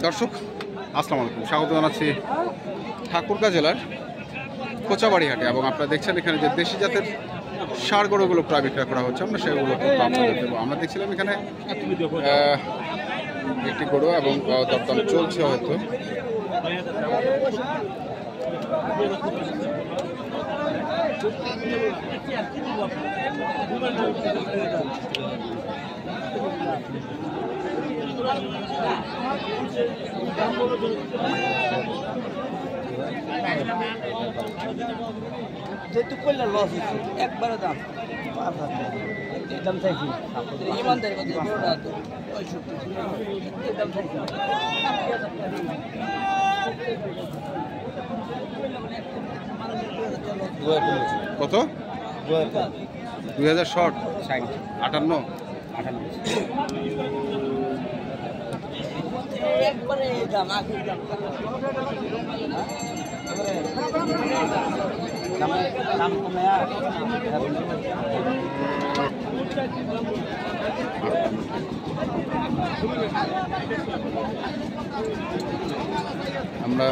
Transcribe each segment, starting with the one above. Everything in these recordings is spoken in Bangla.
দর্শক আসসালামু আলাইকুম, স্বাগত জানাচ্ছি ঠাকুরগাঁ জেলার কোচাবাড়ি হাটে। এবং আপনারা দেখছেন এখানে যে দেশি জাতের ষাঁড় গরুগুলো প্রায় বিক্রয় করা হচ্ছে, আমরা সেগুলো আপনাদের দেবো। আমরা দেখছিলাম এখানে একটি গরু এবং দরদাম চলছে হয়তো। যেটুকু করলে লস হচ্ছে একবারে দাম দাম চাইছি ইমানদারি দাম চাইছি কত? 2000 শর্ট 58 একবারে দাম দাম কমে আমরা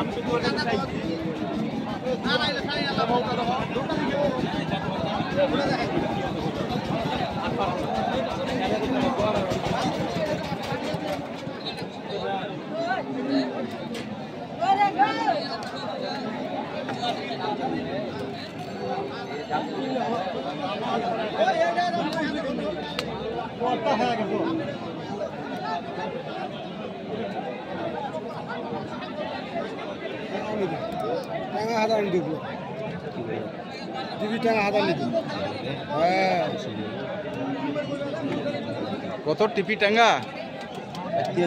কত টিপি টাঙ্গা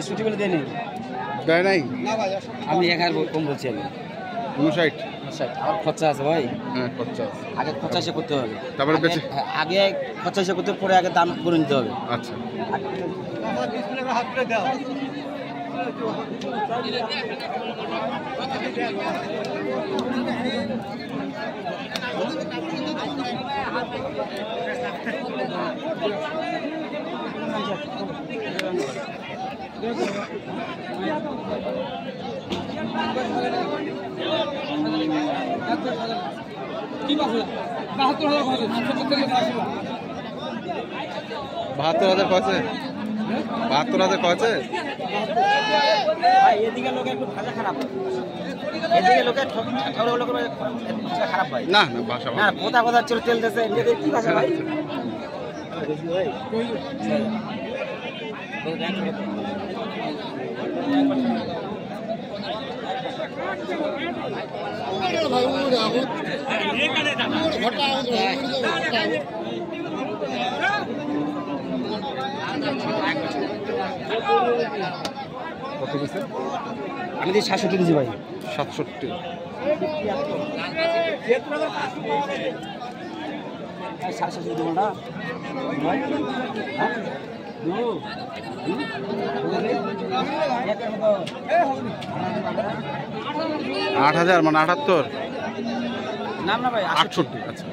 ছুটি বলে দেয়নি দেয় নাই? আমি 1000 কম বলছি আমি 59 আমার খরচা আছে ভাই। হ্যাঁ খরচা আগে খরচা সে করতে হবে, তারপরে বেঁচে আগে খরচা সে করতে পরে আগে দাম করে নিতে হবে। আচ্ছা বাহাত্তর হাজার কয়েছে 72,000 কয়েছে। এদিকে লোকের একটু ভাষা খারাপ, এদিকে লোকের ভাষা খারাপ ভাই। না না ভাষা না কোথা কোথা চলে চলতেছে এদিকে কি ভাষা ভাই? কত বলছে? আমি দিই 67 দিয়েছি ভাই। 67 67 দেবো না 8,000 মানে 78 নাম না ভাই 68। আচ্ছা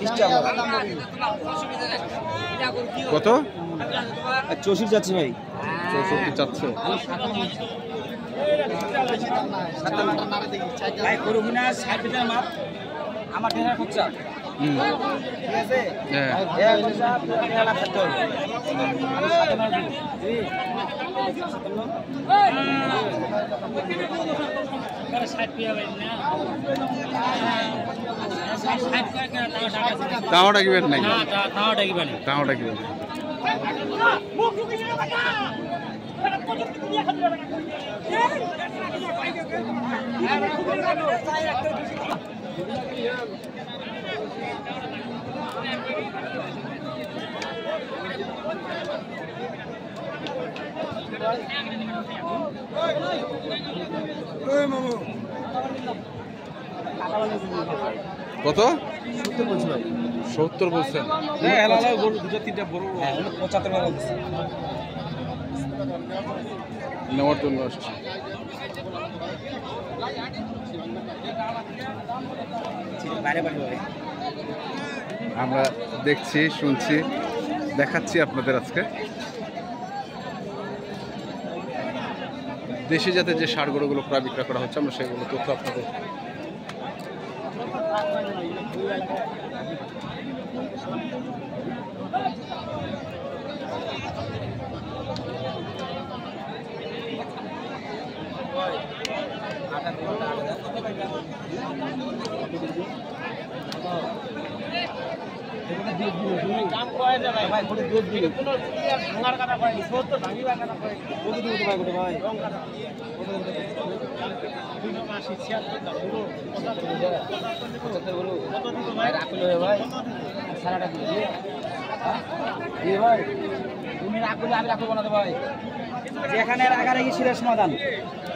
68 কত? 64 যাচ্ছে ভাই। 64 চাচ্ছে। ভাই করবি না 60 টাকা মাপ আমার ঢেরা খরচা। ঠিক আছে হ্যাঁ তাওটা কি বেট নাই? তাওটা কি বেট? কত? 70 বলছেন। নেওয়ার জন্য আসছে। আমরা দেখছি, শুনছি, দেখাচ্ছি আপনাদের আজকে দেশি জাতের যে ষাঁড় গরুগুলো প্রায় বিক্রয় করা হচ্ছে, আমরা সেগুলো তথ্য আপনাদের যেখানে রাগারাগি ছিলেন সমাধান,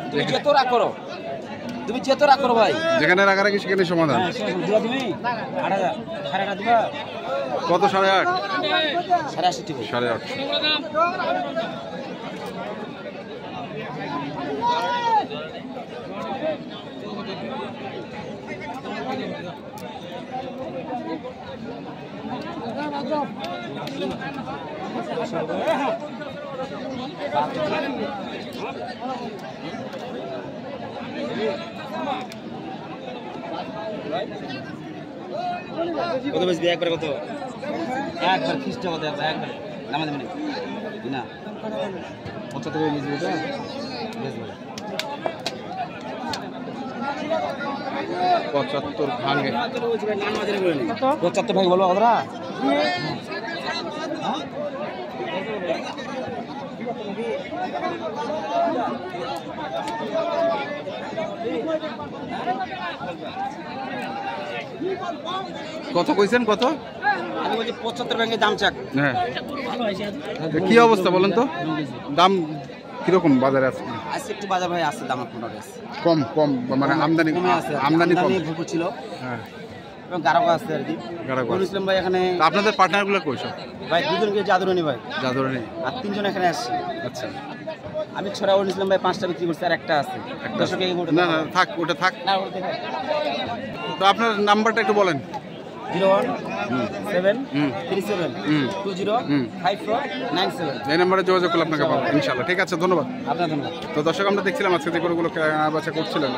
তুমি যত রাগ করো, তুমি যত রাগ করো ভাই, যেখানে রাগারাগি সেখানে সমাধান। দিবা তুমি 8,000 8,500 দিবা। কত? 8.5? 8.5 8.5। কত বেশি দিয়ে একবার কত? একবার খ্রিস্ট কত? একবার নামা দেবেন না 75 টাকা নিয়ে যাবে তো বেশ ভালো। 75 ভাঙে। 75 ভাই বলবো কতটা? কত কইছেন? কত? আমি বলছি 75 ব্যাংকে দাম চাক। হ্যাঁ, কি অবস্থা বলেন তো? দাম কিরকম বাজারে আছে? আজকে একটু বাজার ভাই আছে, দাম আপনার কম কম, মানে আমদানি কমে আছে, আমদানি কম ভুল ছিল। হ্যাঁ, এবং গারাগো আছে আর কি। গারাগো আছে। ইসলাম ভাই এখানে। তা আপনাদের পার্টনারগুলো কই সব? ভাই দুজনকে জাদুরানি ভাই, জাদুরানি। আর 3 জন এখানে আসছে। আচ্ছা, আমি ছড়াউল ইসলাম ভাই 5টা বিক্রি করছি, আর একটা আছে। একটা। দর্শক এই মোটর না না থাক, ওটা থাক। না ওটা দেখো। তো আপনার নাম্বারটা একটু বলেন। 017337205497। এই নাম্বারে যোগাযোগ করলে আপনাকে পাবো ইনশাআল্লাহ। ঠিক আছে, ধন্যবাদ। আপনার ধন্যবাদ। তো দর্শক, আমরা দেখছিলাম আজকে যে গরুগুলো কেনাবেচা করছিলেন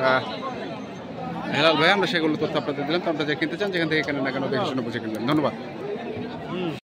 হেলাল ভাই, আমরা সেগুলো তথ্য আপনাদের দিলাম। তো আপনারা যে কিনতে চান, যেখান থেকে কেনেন না কেন দেখে শুনে বুঝে কিনবেন। ধন্যবাদ।